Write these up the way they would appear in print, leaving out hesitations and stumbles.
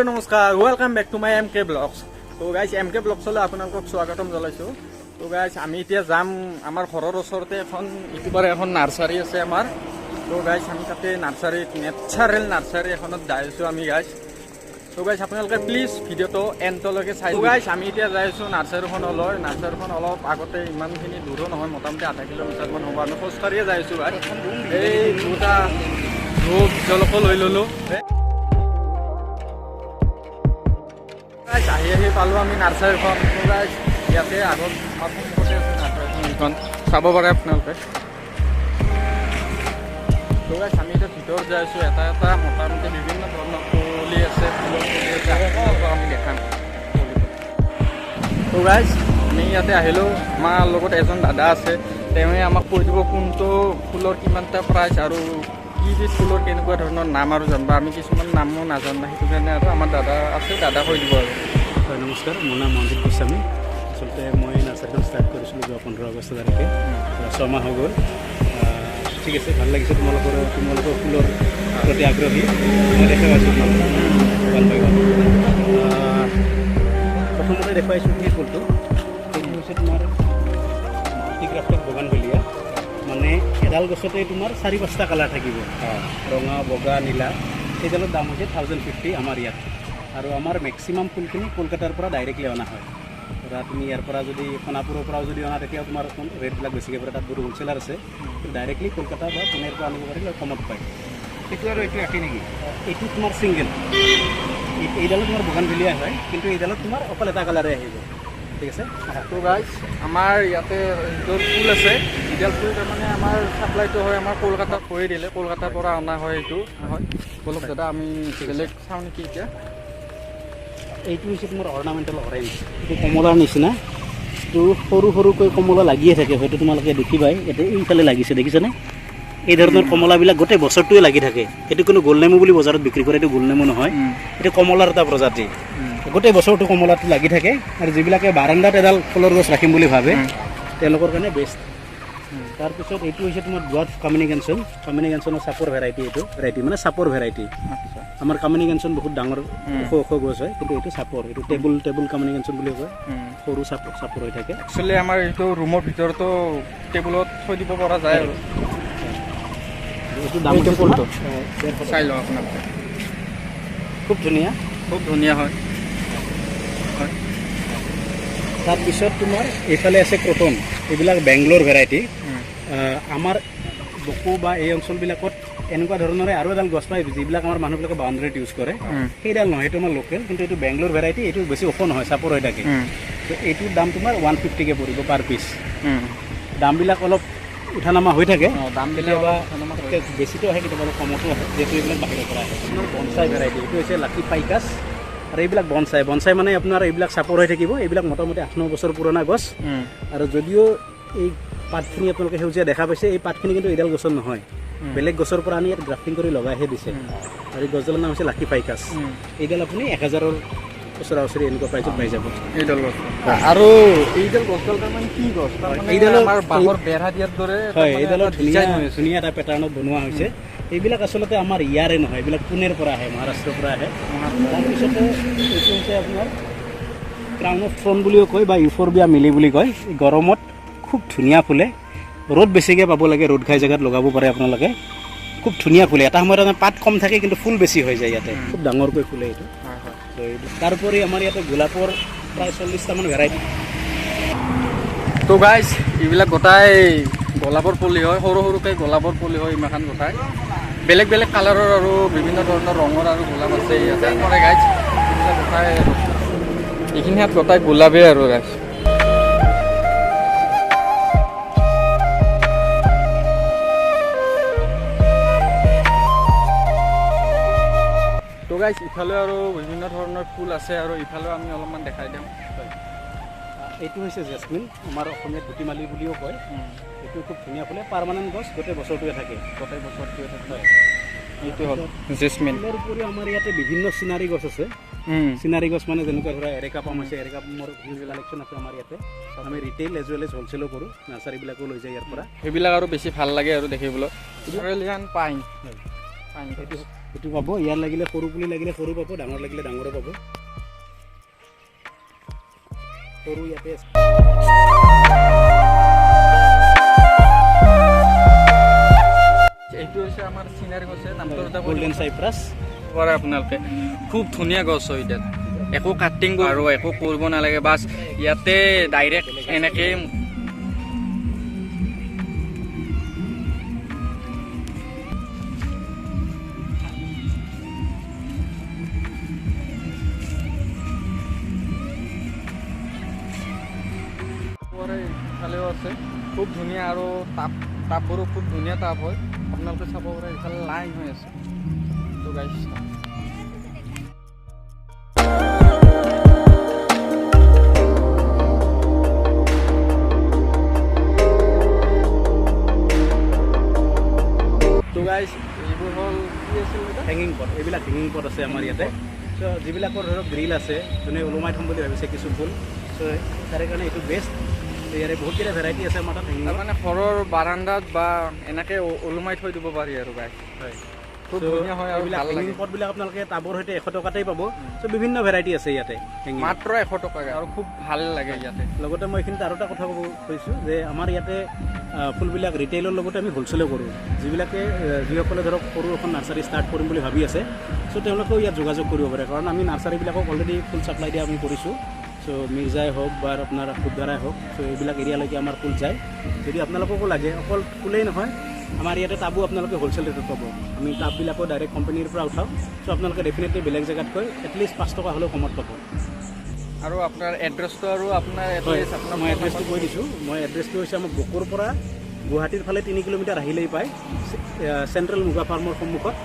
Hello नमस्कार welcome back to my MK blogs. तो guys MK ब्लग्सলৈ আপোনালোকক স্বাগতম জনাইছো। তো গাইস আমি এতিয়া যাম আমাৰ ঘৰৰ ওচৰতে এখন ইকুবাৰে এখন নাৰ্সাৰী আছে আমাৰ। তো গাইস আমি তাতে নাৰ্সাৰীত নেচাৰেল নাৰ্সাৰী এখনত যাইছো আমি গাইস। তো গাইস আপোনালোকে প্লিজ ভিডিঅ'টো এণ্ডলৈকে চাই। তো গাইস আমি এতিয়া যাইছো নাৰ্সাৰীখনলৈ। নাৰ্সাৰীখন অলপ আগতে ইমানখিনি দূৰো নহয়, মোটামুটি 0.5 কিলোমিটাৰমান হ'ব। আমি খোজকাঢ়িয়ে যাইছো গাইস। এই দুটা জলকো লৈ ল'লো। আহি পালোঁ আমি নাৰ্চাৰীখন। ইয়াতে আগত সন্মুখতে আছে নাৰ্চাৰীখন, চাব পাৰে আপোনালোকে। তো গাইছ আমি এতিয়া ভিতৰত যাই আছোঁ। এটা এটা মোটামুটি বিভিন্ন ধৰণৰ পুলি আছে, ফুলৰ পুলি আছে, আমি দেখাম। তো গাইছ আমি ইয়াতে আহিলোঁ। আমাৰ লগত এজন দাদা আছে, তেওঁৱে আমাক কৈ দিব কোনটো ফুলৰ কিমানটা প্ৰাইচ আৰু কি কি ফুলৰ কেনেকুৱা ধৰণৰ নাম আৰু জানিবা। আমি কিছুমান নামো নাজানো, সেইটো কাৰণে আৰু আমাৰ দাদা আছে, দাদা কৈ দিব আৰু। হয় নমস্কাৰ, মোৰ নাম মনজিৎ গোস্বামী। আচলতে মই নাৰ্চাৰীখন ষ্টাৰ্ট কৰিছিলোঁ যোৱা 15 আগষ্ট তাৰিখে, 6 মাহ হৈ গ'ল। ঠিক আছে, ভাল লাগিছে তোমালোকৰ ফুলৰ প্ৰতি আগ্ৰহী। মই দেখা পাইছোঁ ভাল পাই গ'ল। প্ৰথমতে দেখুৱাইছোঁ সেই ফুলটো। সেইটো হৈছে তোমাৰ মাল্টিগ্ৰাফ্টেড বগানভেলিয়া। মানে এডাল গছতে তোমাৰ 4-5টা কালাৰ থাকিব, ৰঙা, বগা, নীলা। সেইডালৰ দাম হৈছে 1050 আমাৰ ইয়াত। আৰু আমাৰ মেক্সিমাম ফুলখিনি কলকাতাৰ পৰা ডাইৰেক্টলি অনা হয়। ধৰা তুমি ইয়াৰ পৰা যদি সোণাপুৰৰ পৰাও যদি অনা, তেতিয়া তোমাৰ ৰেটবিলাক বেছিকৈ পৰে। তাত বহুত হোলচেলাৰ আছে, ডাইৰেক্টলি কলকাতা বা পুনেৰ পৰা আনিব পাৰিলে কমত পায়। সেইটো আৰু এইটো একেই নেকি? এইটো তোমাৰ ছিংগল। এইডালত তোমাৰ বগানভেলিয়া হয়, কিন্তু এইডালত তোমাৰ অকল এটা কালাৰে আহিব। ঠিক আছে। তো গাইছ আমাৰ ইয়াতে যিটো ফুল আছে, ইডাল ফুল তাৰমানে আমাৰ ছাপ্লাইটো হয় আমাৰ কলকাতাত কৰি দিলে, কলকাতাৰ পৰা অনা হয়। এইটো হয় বলক দাদা, আমি বেলেগ চাওঁ নেকি এতিয়া। এইটো হৈছে তোমাৰ অৰ্নামেণ্টেল অৰেঞ্জ। এইটো কমলাৰ নিচিনা, এইটো সৰু সৰুকৈ কমলা লাগিয়ে থাকে। হয়তো তোমালোকে দেখিবাই, এতিয়া এইফালে লাগিছে, দেখিছানে? এই ধৰণৰ কমলাবিলাক গোটেই বছৰটোৱে লাগি থাকে। এইটো কোনো গোলনেমু বুলি বজাৰত বিক্ৰী কৰে, এইটো গোলনেমু নহয়, এইটো কমলাৰ এটা প্ৰজাতি। গোটেই বছৰটো কমলাটো লাগি থাকে। আৰু যিবিলাকে বাৰান্দাত এডাল ফলৰ গছ ৰাখিম বুলি ভাবে, তেওঁলোকৰ কাৰণে বেষ্ট। তাৰপিছত এইটো হৈছে তোমাৰ ডুৱাৰ্ফ কমিউনিকেশ্যন। কমিউনিকেশ্যনৰ চাপৰ ভেৰাইটি। এইটো ভেৰাইটি মানে চাপৰ ভেৰাইটি। আমাৰ কমিউনিকেশ্যন বহুত ডাঙৰ ওখ ওখ গছ হয়, কিন্তু এইটো চাপৰ। এইটো টেবুল কমিউনিকেশ্যন বুলি কয়। সৰু চাপৰ হৈ থাকে। একচুৱেলি আমাৰ এইটো ৰুমৰ ভিতৰতো টেবুলত থৈ দিব পৰা যায় আৰু। এইটো দাম ফুলটো চাই লওঁ আপোনালোকে। খুব ধুনীয়া, খুব ধুনীয়া হয়। তাৰপিছত তোমাৰ এইফালে আছে ক্ৰটন। এইবিলাক বেংগলোৰ ভেৰাইটি। আমাৰ বকো বা এই অঞ্চলবিলাকত এনেকুৱা ধৰণৰে আৰু এডাল গছ পায়, যিবিলাক আমাৰ মানুহবিলাকে বাউণ্ডাৰীত ইউজ কৰে। সেইডাল নহয়, সেইটো আমাৰ লোকেল, কিন্তু এইটো বেংগলোৰ ভেৰাইটি। এইটো বেছি ওখ নহয়, চাপৰ হৈ থাকে। তো এইটোৰ দাম তোমাৰ 150কৈ পৰিব পাৰ পিচ। দামবিলাক অলপ উঠানামা হৈ থাকে। দামবিলাক বেছিটো আহে, কেতিয়াবা অলপ কমতো আহে, যিহেতু এইবিলাক বাহিৰৰ পৰা আহে। আপোনাৰ বনচাই ভেৰাইটি, এইটো হৈছে লাকি ফাইকাছ। আৰু এইবিলাক বনচাই মানে আপোনাৰ এইবিলাক চাপৰ হৈ থাকিব। এইবিলাক মোটামুটি 8-9 বছৰ পুৰণা গছ। আৰু যদিও এই পাতখিনি আপোনালোকে সেউজীয়া দেখা পাইছে, এই পাতখিনি কিন্তু এইডাল গছৰ নহয়, বেলেগ গছৰ পৰা আনি ইয়াত গ্ৰাফটিং কৰি লগাইহে দিছে। আৰু এই গছডালৰ নাম হৈছে লাকি ফাইকাছ। এইডাল আপুনি 1000ৰ ওচৰা-ওচৰি এনেকুৱা প্ৰাইজত পাই যাব এইডাল গছ। আৰু এইডাল গছডাল তাৰমানে কি গছ? এইডাল আমাৰ বাঁহৰ বেৰা দিয়াৰ দৰে। হয়, এইডালৰ ধুনীয়া এটা পেটাৰ্ণত বনোৱা হৈছে। এইবিলাক আচলতে আমাৰ ইয়াৰে নহয়, এইবিলাক পুনেৰ পৰা আহে, মহাৰাষ্ট্ৰৰ পৰা আহে। তাৰপিছতে এইটো হৈছে আপোনাৰ ক্ৰাউন অফ থ্ৰন বুলিও কয়, বা ইউফৰবিয়া মিলি বুলি কয়। গৰমত খুব ধুনীয়া ফুলে। ৰ'দ বেছিকৈ পাব লাগে, ৰ'দ ঘাই জেগাত লগাব পাৰে আপোনালোকে। খুব ধুনীয়া ফুলে। এটা সময়ত পাত কম থাকে, কিন্তু ফুল বেছি হৈ যায় ইয়াতে। খুব ডাঙৰকৈ ফুলে এইটো। তাৰোপৰি আমাৰ ইয়াতে গোলাপৰ প্ৰায় 40টামান ভেৰাইটি। তো গাইছ এইবিলাক গোটাই গোলাপৰ পুলি হয়, সৰু সৰুকৈ গোলাপৰ পুলি হয়। ইমানখন গোটাই বেলেগ বেলেগ কালাৰৰ আৰু বিভিন্ন ধৰণৰ ৰঙৰ আৰু গোলাপ আছে ইয়াতে কৰে গাইছ। এইবিলাক গোটাই এইখিনি ইয়াত গোটাই গোলাপেই আৰু গাইছ। তো গাইছ ইফালে আৰু বিভিন্ন ধৰণৰ ফুল আছে, আৰু ইফালেও আমি অলপমান দেখাই দিওঁ। এইটো হৈছে জেচমিন, আমাৰ অসমীয়াত গুটিমালি বুলিও কয়। এইটো খুব ধুনীয়া ফুলে, পাৰ্মানেণ্ট গছ, গোটেই বছৰটোৱে থাকে। এইটো হ'ল জেচমিন। ইয়াৰ উপৰিও আমাৰ ইয়াতে বিভিন্ন চিনাৰী গছ আছে। চিনাৰী গছ মানে যেনেকুৱা ধৰা এৰেকা পাম আছে, এৰেকা পামৰ কালেকশ্যন আছে আমাৰ ইয়াতে। আমি ৰিটেইল এজ ৱেল এজ হ'লচেলো কৰোঁ, নাৰ্চাৰীবিলাকো লৈ যায় ইয়াৰ পৰা। সেইবিলাক আৰু বেছি ভাল লাগে আৰু দেখিবলৈ। পাইন এইটো পাব। ইয়াৰ লাগিলে সৰু পুলি লাগিলে সৰু পাব, ডাঙৰ লাগিলে ডাঙৰো পাব। সৰু ইয়াতে আছে। এইটো হৈছে আমাৰ চিনাৰী গছে, নামটো গোল্ডেন চাইপ্ৰাছ। কৰে আপোনালোকে, খুব ধুনীয়া গছ হয় ইয়াত, একো কাটিং আৰু একো কৰিব নালাগে, বাছ ইয়াতে ডাইৰেক্ট এনেকে ইফালেও আছে, খুব ধুনীয়া আৰু টাববোৰো খুব ধুনীয়া টাব হয়, আপোনালোকে চাব পাৰে ইফালে লাইন হৈ আছে। তো গাইছ এইবোৰ হ'ল কি আছিল হেঙিং পট। এইবিলাক হেঙিং পট আছে আমাৰ ইয়াতে। চ' যিবিলাকৰ ধৰক গ্ৰিল আছে, যোনে ওলোমাই থ'ম বুলি ভাবিছে কিছু ফুল, চ' তাৰে কাৰণে এইটো বেষ্ট। ইয়াৰে বহুতকেইটা ভেৰাইটি আছে আমাৰ তাত হেঙিং। তাৰমানে ঘৰৰ বাৰাণ্ডাত বা এনেকৈ ওলোমাই থৈ দিব পাৰি আৰু গাই। হয়, খুব ধুনীয়া হয় আৰু এইবিলাক হেঙিং পটবিলাক আপোনালোকে টাবৰ সৈতে 100 টকাতেই পাব। চ' বিভিন্ন ভেৰাইটি আছে ইয়াতে হেঙিং, মাত্ৰ 100 টকা আৰু খুব ভাল লাগে ইয়াতে। লগতে মই এইখিনিতে আৰু এটা কথা ক'ব খুজিছোঁ যে আমাৰ ইয়াতে ফুলবিলাক ৰিটেইলৰ লগতে আমি হ'লচেলো কৰোঁ। যিসকলে ধৰক সৰু এখন নাৰ্চাৰী ষ্টাৰ্ট কৰিম বুলি ভাবি আছে, চ' তেওঁলোকেও ইয়াত যোগাযোগ কৰিব পাৰে, কাৰণ আমি নাৰ্চাৰীবিলাকক অলৰেডি ফুল ছাপ্লাই দিয়া আমি কৰিছোঁ। চ' মিৰ্জাই হওক বা আপোনাৰ খুবদাৰাই হওক, চ' এইবিলাক এৰিয়ালৈকে আমাৰ ফুল যায়। যদি আপোনালোককো লাগে, অকল ফুলেই নহয়, আমাৰ ইয়াতে টাবো আপোনালোকে হ'লচেল ৰেটত পাব। আমি টাববিলাকো ডাইৰেক্ট কোম্পানীৰ পৰা উঠাওঁ। চ' আপোনালোকে ডেফিনেটলি বেলেগ জেগাতকৈ এটলিষ্ট 5 টকা হ'লেও কমত পাব। আৰু আপোনাৰ এড্ৰেছটো আৰু আপোনাৰ মই এড্ৰেছটো কৈ দিছোঁ। মই এড্ৰেছটো হৈছে আমাৰ বকুৰ পৰা গুৱাহাটীৰ ফালে 3 কিলোমিটাৰ আহিলেই পায়, চেণ্ট্ৰেল মুগা ফাৰ্মৰ সন্মুখত।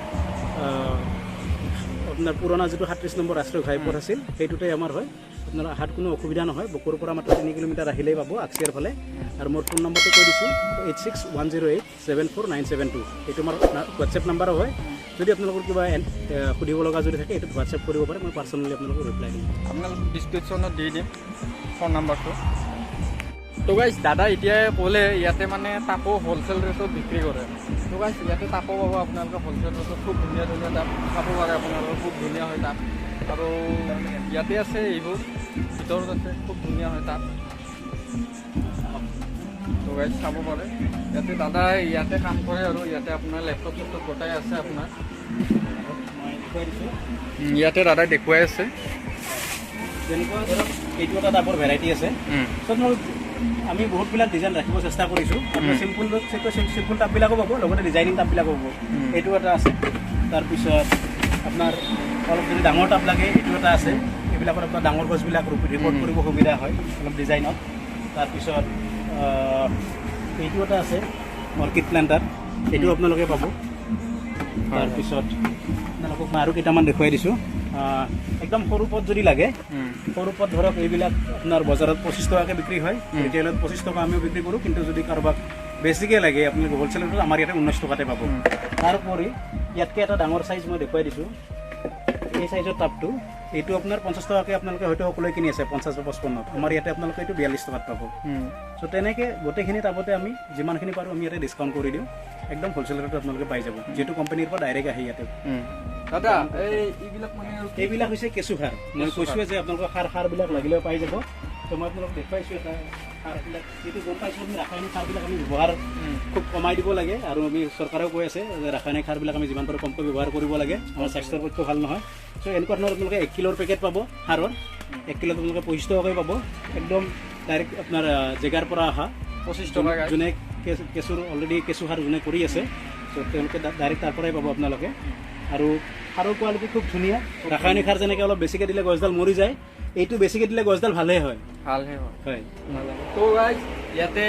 আপোনাৰ পুৰণা যিটো 37 নম্বৰ ৰাষ্ট্ৰীয় ঘাইপথ আছিল, সেইটোতে আমাৰ হয়। আপোনাৰ অহাত কোনো অসুবিধা নহয়। বকুৰ পৰা মাত্ৰ 3 কিলোমিটাৰ আহিলেই পাব আক্সিয়াৰ ফালে। আৰু মোৰ ফোন নম্বৰটো কৈ দিছোঁ 8610874972। এইটো আমাৰ হোৱাটছএপ নাম্বাৰো হয়। যদি আপোনালোকৰ কিবা সুধিব লগা যদি থাকে, এইটোত হোৱাটছএপ কৰিব পাৰে, মই পাৰ্চনেলি আপোনালোকক ৰিপ্লাই দিম। আপোনালোক ডিছক্ৰিপশ্যনত দি দিম ফোন নাম্বাৰটো। তো গাইছ, দাদা এতিয়াই ক'লে ইয়াতে মানে টাবো হ'লচেল ৰেটত বিক্ৰী কৰে। তো গাইছ, ইয়াতে টাবো পাব আপোনালোকে হ'লচেল ৰেটত, খুব ধুনীয়া ধুনীয়া টাব চাব পাৰে আপোনালোকৰ, খুব ধুনীয়া হয় টাব। আৰু ইয়াতে আছে এইবোৰ, ভিতৰত আছে, খুব ধুনীয়া হয় টাব। তো গাইছ চাব পাৰে, ইয়াতে দাদাই ইয়াতে কাম কৰে আৰু ইয়াতে আপোনাৰ লেপটপ চেপটপ গোটাই আছে আপোনাৰ। ইয়াতে দাদাই দেখুৱাই আছে। যেনেকুৱা ধৰক এইটো এটা টাবৰ ভেৰাইটি আছে। চব আমি বহুতবিলাক ডিজাইন ৰাখিব চেষ্টা কৰিছোঁ। আপোনাৰ চিম্পুল টাববিলাকো পাব, লগতে ডিজাইনিং টাববিলাকো পাব। এইটো এটা আছে। তাৰপিছত আপোনাৰ অলপ যদি ডাঙৰ টাব লাগে, এইটো এটা আছে। এইবিলাকত আপোনাৰ ডাঙৰ গছবিলাক ৰিপৰ্ট কৰিব সুবিধা হয় অলপ ডিজাইনত। তাৰপিছত এইটো এটা আছে অৰ্কিড প্লেণ্টাৰ, এইটো আপোনালোকে পাব। তাৰপিছত আপোনালোকক মই আৰু কেইটামান দেখুৱাই দিছোঁ। একদম সৰু পথ যদি লাগে, সৰু পথ ধৰক এইবিলাক আপোনাৰ বজাৰত 25 টকাকৈ বিক্ৰী হয়, ৰিটেইলত 25 টকা আমিও বিক্ৰী কৰোঁ। কিন্তু যদি কাৰোবাক বেছিকৈ লাগে আপোনালোকে হ'লচেলত, আমাৰ ইয়াতে 19 টকাতে পাব। তাৰোপৰি ইয়াতকৈ এটা ডাঙৰ চাইজ মই দেখুৱাই দিছোঁ। এই চাইজৰ টাবটো, এইটো আপোনাৰ 50 টকাকৈ আপোনালোকে হয়তো সকলোৱে কিনি আছে 50 বা 55। আমাৰ ইয়াতে আপোনালোকে এইটো 42 টকাত পাব। চ' তেনেকৈ গোটেইখিনি টাবতে আমি যিমানখিনি পাৰোঁ আমি ইয়াতে ডিছকাউণ্ট কৰি দিওঁ। একদম হ'লচেল ৰেটত আপোনালোকে পাই যাব, যিহেতু কোম্পানীৰ পৰা ডাইৰেক্ট আহে ইয়াতে। দাদা এইবিলাক মানে এইবিলাক হৈছে কেঁচু সাৰ। মই কৈছোঁৱে যে আপোনালোকৰ সাৰবিলাক লাগিলেও পাই যাব। তো মই আপোনালোকক দেখুৱাইছোঁ এটা সাৰবিলাক, যিটো গম পাইছোঁ আমি ৰাসায়নিক সাৰবিলাক আমি ব্যৱহাৰ খুব কমাই দিব লাগে। আৰু আমি চৰকাৰেও কৈ আছে যে ৰাসায়নিক সাৰবিলাক আমি যিমান পাৰোঁ কমকৈ ব্যৱহাৰ কৰিব লাগে, আমাৰ স্বাস্থ্যৰ পক্ষে ভাল নহয়। চ' এনেকুৱা ধৰণৰ আপোনালোকে 1 কিলোৰ পেকেট পাব সাৰৰ। 1 কিলোত আপোনালোকে 25 টকাকৈ পাব, একদম ডাইৰেক্ট আপোনাৰ জেগাৰ পৰা অহা। 25 টকা। যোনে কেঁচুৰ অলৰেডি কেঁচু সাৰ যোনে কৰি আছে, চ' তেওঁলোকে ডাইৰেক্ট তাৰ পৰাই পাব আপোনালোকে। আৰু সাৰৰ কোৱালিটি খুব ধুনীয়া। ৰাসায়নিক সাৰ যেনেকৈ অলপ বেছিকৈ দিলে গছডাল মৰি যায়, এইটো বেছিকৈ দিলে গছডাল ভালেই হয়। হয়। তো গাইজ, ইয়াতে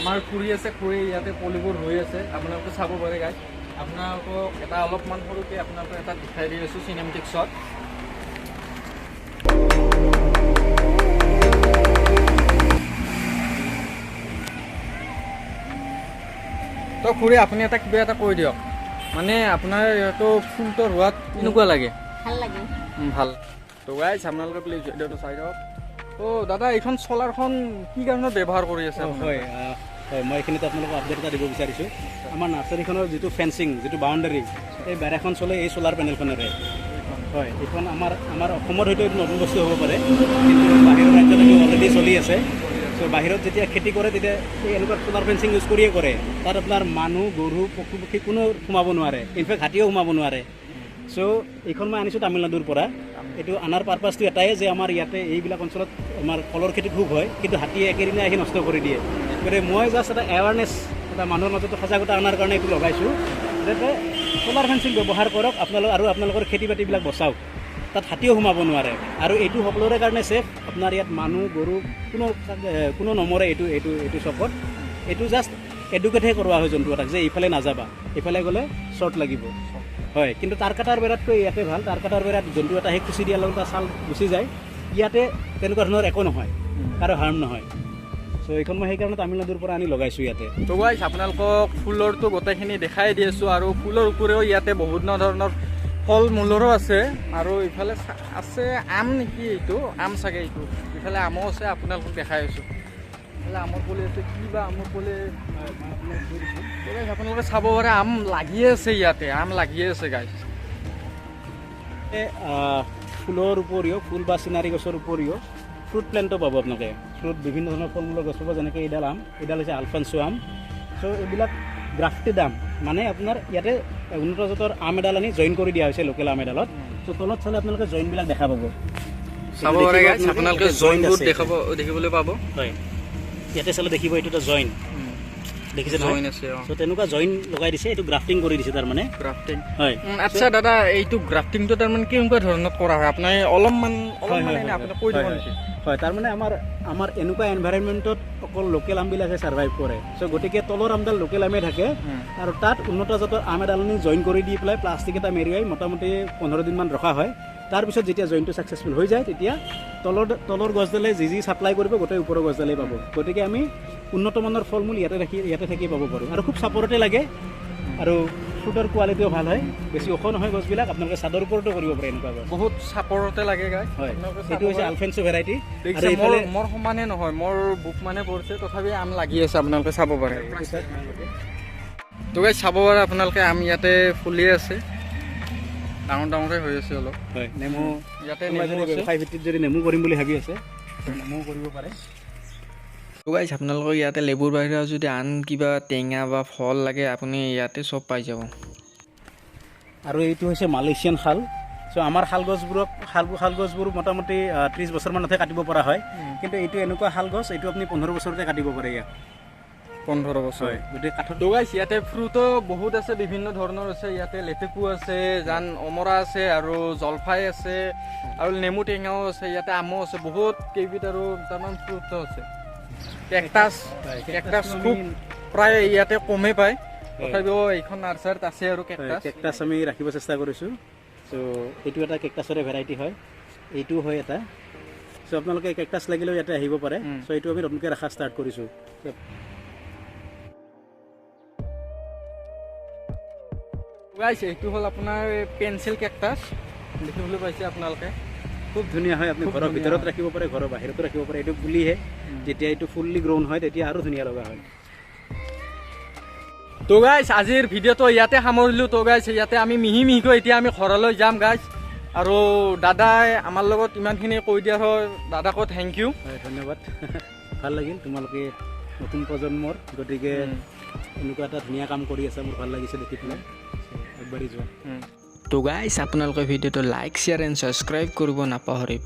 আমাৰ খুৰী আছে, খুৰী ইয়াতে পুলিবোৰ হৈ আছে, আপোনালোকে চাব পাৰে গাইজ। আপোনালোকক এটা অলপমান সৰুকৈ আপোনালোকক এটা দেখাই দি আছোঁ চিনেমেটিক শ্বট। তো খুৰী আপুনি এটা কিবা এটা কৈ দিয়ক, মানে আপোনাৰ ইয়াতো ফুলটো ৰোৱাত কেনেকুৱা লাগে? ভাল লাগে। ভাল। তো গাইজ, আপোনালোকে প্লিজ ভিডিঅ'টো চাই দিয়ক। তো দাদা, এইখন চলাৰখন কি কাৰণত ব্যৱহাৰ কৰি আছে? হয়, হয়, মই এইখিনিতে আপোনালোকক আপডেট এটা দিব বিচাৰিছোঁ। আমাৰ নাৰ্চাৰীখনৰ যিটো ফেঞ্চিং, যিটো বাউণ্ডাৰী, এই বেৰাখন চলে এই চ'লাৰ পেনেলখনেৰে। হয়, এইখন আমাৰ অসমত হয়তো এইটো নতুন বস্তু হ'ব পাৰে, কিন্তু বাহিৰৰ ৰাজ্যত এইটো অলৰেডি চলি আছে। চ' বাহিৰত যেতিয়া খেতি কৰে তেতিয়া এই এনেকুৱা চ'লাৰ ফেঞ্চিং ইউজ কৰিয়ে কৰে। তাত আপোনাৰ মানুহ, গৰু, পশু পক্ষী কোনো সোমাব নোৱাৰে, ইনফেক্ট হাতীও সোমাব নোৱাৰে। চ' এইখন মই আনিছোঁ তামিলনাডুৰ পৰা। এইটো আনাৰ পাৰপাছটো এটাই যে আমাৰ ইয়াতে এইবিলাক অঞ্চলত আমাৰ কলৰ খেতি খুব হয়, কিন্তু হাতীয়ে একেদিনাই আহি নষ্ট কৰি দিয়ে। গতিকে মই জাষ্ট এটা এৱাৰনেছ, এটা মানুহৰ মাজত সজাগতা অনাৰ কাৰণে এইটো লগাইছোঁ, যাতে চ'লাৰ ফেঞ্চিং ব্যৱহাৰ কৰক আৰু আপোনালোকৰ খেতি বাতিবিলাক বচাওক। তাত হাতীও সোমাব নোৱাৰে, আৰু এইটো সকলোৰে কাৰণে ছেফ। আপোনাৰ ইয়াত মানুহ, গৰু কোনো নমৰে এইটো চকত। এইটো জাষ্ট এডুকেটহে কৰোৱা হয় জন্তু এটাক যে এইফালে নাযাবা, এইফালে গ'লে শ্বৰ্ট লাগিব। হয়, কিন্তু তাঁৰ কাটাৰ বেৰাতকৈ ইয়াতে ভাল। তাঁৰ কাটাৰ বেৰাত জন্তু এটা সেই খুচি দিয়াৰ লগত তাৰ ছাল গুচি যায়। ইয়াতে তেনেকুৱা ধৰণৰ একো নহয়, কাৰো হাৰ্ম নহয়। চ' এইখন মই সেইকাৰণে তামিলনাডুৰ পৰা আনি লগাইছোঁ ইয়াতে। তো গাইছ আপোনালোকক ফুলৰটো গোটেইখিনি দেখাই দি আছোঁ, আৰু ফুলৰ উপৰিও ইয়াতে বহুত ধৰণৰ ফল মূলৰো আছে। আৰু ইফালে আছে আম নেকি, এইটো আম চাগে, এইটো ইফালে আমো আছে, আপোনালোকক দেখাই আছোঁ। ইফালে আমৰ পুলি আছে, কি বা আমৰ পুলি আপোনালোকে চাব পাৰে। আম লাগিয়ে আছে ইয়াতে, আম লাগিয়ে আছে গাইছ। ফুলৰ উপৰিও, ফুল বা চিনাৰী গছৰ উপৰিও ফ্ৰুট প্লেণ্টো পাব আপোনালোকে। ফ্ৰুট বিভিন্ন ধৰণৰ ফল মূলৰ গছ পাব, যেনেকৈ এইডাল আম, এইডাল হৈছে আলফানছো আম। চ' এইবিলাক গ্ৰাফটেড আম, মানে আপোনাৰ ইয়াতে উন্নত জাতৰ আম এডাল আনি জইন কৰি দিয়া হৈছে লোকেল আম এডালত। চ' তলত চালে আপোনালোকে জইনবিলাক দেখা পাব, চাব পাৰে গাইছ। আপোনালোকে জইনবোৰ দেখিবলৈ পাব। হয়, ইয়াতে চালে দেখিব এইটো এটা জইন, দেখিছে জইন আছে। চ' তেনেকুৱা জইন লগাই দিছে, এইটো গ্ৰাফটিং কৰি দিছে তাৰমানে। গ্ৰাফটিং, হয়। আচ্ছা দাদা, এইটো গ্ৰাফটিংটো তাৰমানে কেনেকুৱা ধৰণত কৰা হয়? আপোনাৰ অলপমান আপুনি কৈ দিব নেকি? হয়, তাৰমানে আমাৰ এনেকুৱা এনভাইৰনমেণ্টত অকল লোকেল আমবিলাকে ছাৰ্ভাইভ কৰে। চ' গতিকে তলৰ আমডাল লোকেল আমে থাকে, আৰু তাত উন্নত জাতৰ আম এডাল আনি জইন কৰি দি পেলাই প্লাষ্টিক এটা মেৰুৱাই মোটামুটি 15 দিনমান ৰখা হয়। তাৰপিছত যেতিয়া জইনটো ছাকচেছফুল হৈ যায়, তেতিয়া তলৰ গছডালে যি ছাপ্লাই কৰিব গোটেই ওপৰৰ গছডালেই পাব। গতিকে আমি উন্নত মানৰ ফল মূল ইয়াতে থাকি পাব পাৰোঁ, আৰু খুব চাপৰতে লাগে, আৰু ফ্ৰুটৰ কোৱালিটিও ভাল হয়, বেছি ওখ নহয় গছবিলাক। আপোনালোকে চাদৰ ওপৰতো কৰিব পাৰে এনেকুৱা গছ, বহুত চাপৰতে লাগে গাই। হয়, এইটো হৈছে আলফেনছো ভেৰাইটি। মোৰ সমানে নহয়, মোৰ বুক মানে পৰিছে, তথাপি আম লাগি আছে, আপোনালোকে চাব পাৰে। তো গাইছ চাব পাৰে আপোনালোকে, আম ইয়াতে ফুলি আছে, ডাঙৰে হৈ আছে অলপ। হয়, নেমু ইয়াতে ব্যৱসায় ভিত্তিত যদি নেমু কৰিম বুলি ভাবি আছে, নেমু কৰিব পাৰে। তো গাইছ আপোনালোকক ইয়াতে লেবুৰ বাহিৰে যদি আন কিবা টেঙা বা ফল লাগে, আপুনি ইয়াতে চব পাই যাব। আৰু এইটো হৈছে মালয়েছিয়ান শাল। চ' আমাৰ শালগছবোৰ মোটামুটি 30 বছৰমানতহে কাটিব পৰা হয়, কিন্তু এইটো এনেকুৱা শাল গছ, এইটো আপুনি 15 বছৰতে কাটিব পাৰে ইয়াত। 15 বছৰ। হয়, গতিকে কাঠত তো গাইছ ইয়াতে ফ্ৰুটো বহুত আছে, বিভিন্ন ধৰণৰ আছে। ইয়াতে লেটেকু আছে, অমৰা আছে, আৰু জলফাই আছে, আৰু নেমু টেঙাও আছে, ইয়াতে আমো আছে, বহুত কেইবিধ আৰু তাৰমান ফ্ৰুটো আছে। কেকটাছ খুব প্ৰায় ইয়াতে কমেই পায়, তথাপিও এইখন নাৰ্চাৰীত আছে আৰু কেকটাছ আমি ৰাখিব চেষ্টা কৰিছোঁ। চ' এইটো এটা কেকটাছৰে ভেৰাইটি হয়, এইটো হয় এটা। চ' আপোনালোকে কেকটাছ লাগিলেও ইয়াতে আহিব পাৰে। চ' এইটো আমি নতুনকৈ ৰখা ষ্টাৰ্ট কৰিছোঁ। গাইছ এইটো হ'ল আপোনাৰ পেঞ্চিল কেকটাছ, দেখিবলৈ পাইছে আপোনালোকে। খুব ধুনীয়া হয়, আপুনি ঘৰৰ ভিতৰত ৰাখিব পাৰে, ঘৰৰ বাহিৰতো ৰাখিব পাৰে। এইটো পুলিহে, যেতিয়া এইটো ফুল্লি গ্ৰ'ন হয় তেতিয়া আৰু ধুনীয়া লগা হয়। তো গাইছ আজিৰ ভিডিঅ'টো ইয়াতে সামৰিলোঁ। তো গাইছ ইয়াতে আমি মিহিকৈ এতিয়া আমি ঘৰলৈ যাম গাইছ, আৰু দাদাই আমাৰ লগত ইমানখিনি কৈ দিয়াৰ হয় দাদাকো থেংক ইউ। হয়, ধন্যবাদ। ভাল লাগিল, তোমালোকে নতুন প্ৰজন্মৰ, গতিকে এনেকুৱা এটা ধুনীয়া কাম কৰি আছে, মোৰ ভাল লাগিছে দেখি পেলাই। আগবাঢ়ি যোৱা। তো গাইছ আপোনালোকে ভিডিঅ'টো লাইক, শ্বেয়াৰ এণ্ড ছাবস্ক্ৰাইব কৰিব নাপাহৰিব।